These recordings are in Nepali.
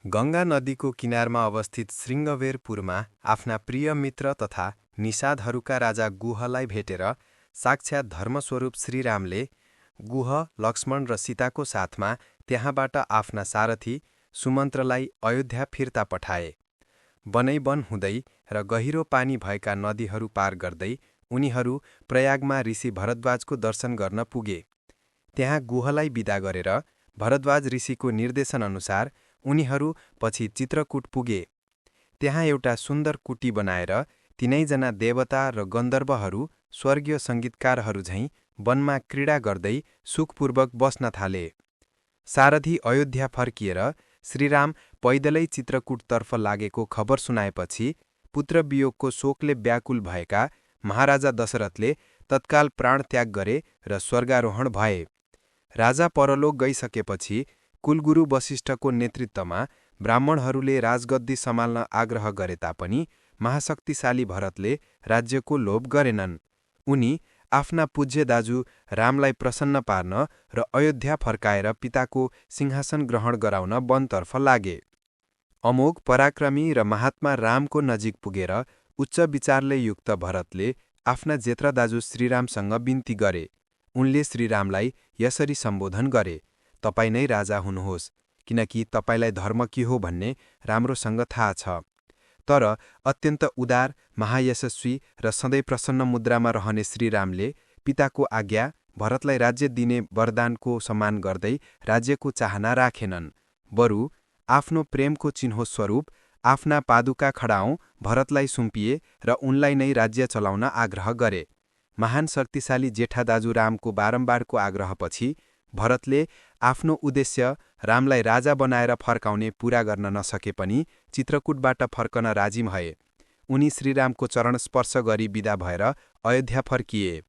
गङ्गा नदीको किनारमा अवस्थित शृङ्गवेरपुरमा आफ्ना प्रिय मित्र तथा निषादहरूका राजा गुहलाई भेटेर साक्षात् धर्मस्वरूप श्रीरामले गुह, लक्ष्मण र सीताको साथमा त्यहाँबाट आफ्ना सारथी सुमन्त्रलाई अयोध्या फिर्ता पठाए। बनैवन हुँदै र गहिरो पानी भएका नदीहरू पार गर्दै उनीहरू प्रयागमा ऋषि भरद्वाजको दर्शन गर्न पुगे। त्यहाँ गुहलाई विदा गरेर भरद्वाज ऋषिको निर्देशनअनुसार उनीहरू पछि चित्रकूट पुगे। त्यहाँ एउटा सुन्दर कुटी बनाएर तीनैजना देवता र गन्धर्वहरू स्वर्गीय सङ्गीतकारहरू झैं वनमा क्रीडा गर्दै सुखपूर्वक बस्न थाले। सारथी अयोध्या फर्किएर श्रीराम पैदलै चित्रकूटतर्फ लागेको खबर सुनाएपछि पुत्रवियोगको शोकले व्याकुल भएका महाराजा दशरथले तत्काल प्राणत्याग गरे र स्वर्गारोहण भए। राजा परलोक गइसकेपछि कुलगुरु वशिष्ठको नेतृत्वमा ब्राह्मणहरूले राजगद्दी सम्हाल्न आग्रह गरे तापनि महाशक्तिशाली भरतले राज्यको लोभ गरेनन्। उनी आफ्ना पूज्य दाजु रामलाई प्रसन्न पार्न र अयोध्या फर्काएर पिताको सिंहासन ग्रहण गराउन वनतर्फ लागे। अमोघ पराक्रमी र महात्मा रामको नजिक पुगेर उच्च विचारले युक्त भरतले आफ्ना जेठा दाजु श्रीरामसँग बिन्ती गरे। उनले श्रीरामलाई यसरी सम्बोधन गरे, तपाईँ नै राजा हुनुहोस्, किनकि तपाईलाई धर्म के हो भन्ने राम्रोसँग थाहा छ। तर अत्यन्त उदार, महायशस्वी र सधैँ प्रसन्न मुद्रामा रहने श्रीरामले पिताको आज्ञा भरतलाई राज्य दिने वरदानको सम्मान गर्दै राज्यको चाहना राखेनन्। बरु आफ्नो प्रेमको चिह्नो स्वरूप आफ्ना पादुका खडाऔं भरतलाई सुम्पिए र उनलाई नै राज्य चलाउन आग्रह गरे। महान शक्तिशाली जेठा दाजु रामको बारम्बारको आग्रहपछि भरतले आफ्नो उद्देश्य रामलाई राजा बनाएर फर्काउने पूरा गर्न नसके पनि चित्रकूटबाट फर्कन राजी भए। उनी श्रीरामको चरण स्पर्श गरी विदा भएर अयोध्या फर्किए।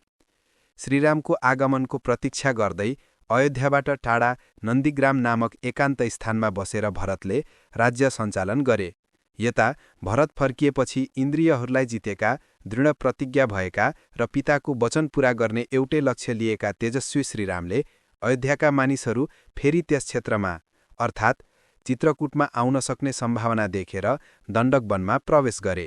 श्रीरामको आगमनको प्रतीक्षा गर्दै अयोध्याबाट टाढा नन्दीग्राम नामक एकान्त स्थानमा बसेर भरतले राज्य सञ्चालन गरे। यता भरत फर्किएपछि इन्द्रियहरूलाई जितेका, दृढ प्रतिज्ञा भएका र पिताको वचन पूरा गर्ने एउटै लक्ष्य लिएका तेजस्वी श्रीरामले अयोध्याका मानिसहरू फेरि त्यस क्षेत्रमा अर्थात् चित्रकूटमा आउन सक्ने सम्भावना देखेर दण्डक वनमा प्रवेश गरे।